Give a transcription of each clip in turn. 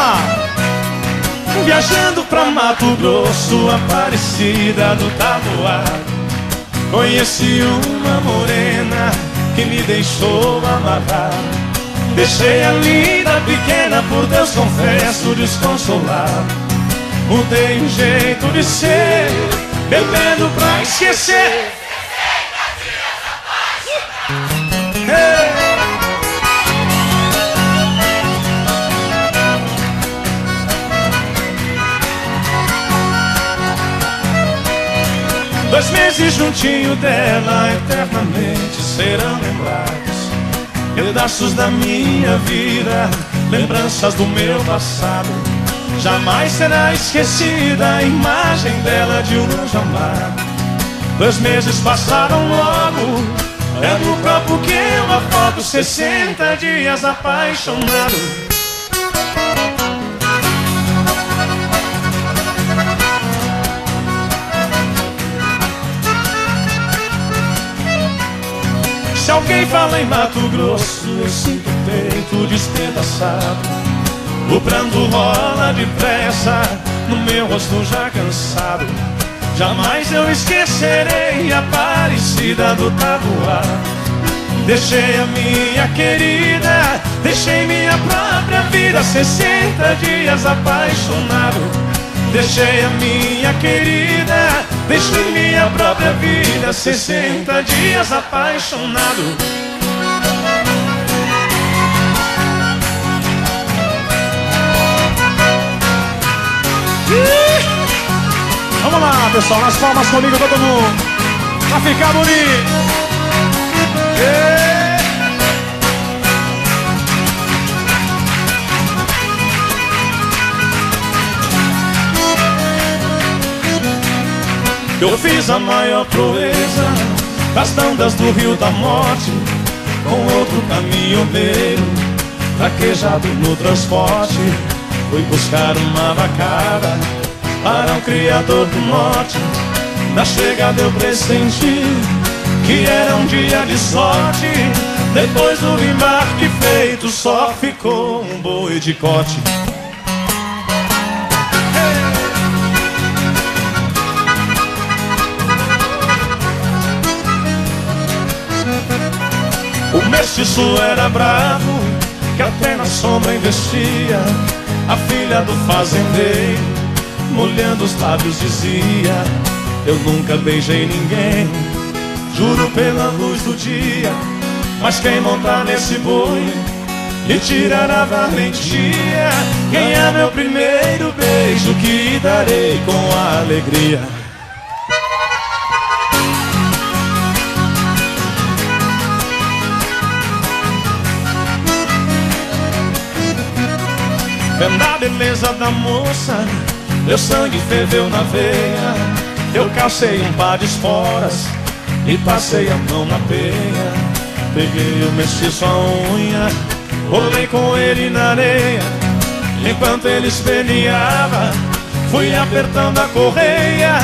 lá! Viajando pra Mato Grosso, Aparecida do Taboado, conheci uma morena que me deixou amarrado. Deixei a linda pequena, por Deus confesso, desconsolado. Mudei o jeito de ser, bebendo pra esquecer. Hey! 2 meses juntinho dela, eternamente serão lembrados. Pedaços da minha vida, lembranças do meu passado. Jamais será esquecida a imagem dela de um anjo amado. 2 meses passaram logo, é no copo que eu afogo. 60 dias apaixonado. Se alguém fala em Mato Grosso, eu sinto o peito despedaçado. O pranto rola depressa no meu rosto já cansado. Jamais eu esquecerei a Aparecida do Taboado. Deixei a minha querida, deixei minha própria vida. 60 dias apaixonado. Deixei a minha querida, deixei minha própria vida. 60 dias apaixonado. Vamos lá, pessoal, nas palmas comigo todo mundo, pra ficar bonito. Eu fiz a maior proeza das tandas do Rio da Morte, com outro caminhoneiro traquejado no transporte. Fui buscar uma vacada para um criador do norte. Na chegada eu pressenti que era um dia de sorte. Depois do embarque feito, só ficou um boi de corte. O mestiço era bravo, que até na sombra investia. A filha do fazendeiro, molhando os lábios, dizia: eu nunca beijei ninguém, juro pela luz do dia. Mas quem montar nesse boi lhe tirará valentia. Quem é meu primeiro beijo que darei com alegria. Vendo a beleza da moça, meu sangue ferveu na veia. Eu calcei um par de esporas e passei a mão na peia. Peguei o mestiço a unha, rolei com ele na areia. Enquanto ele esperneava, fui apertando a correia.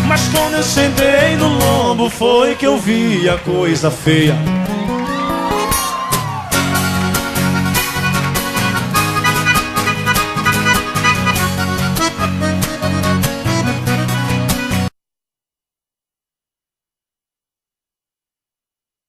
Mas quando eu sentei no lombo, foi que eu vi a coisa feia.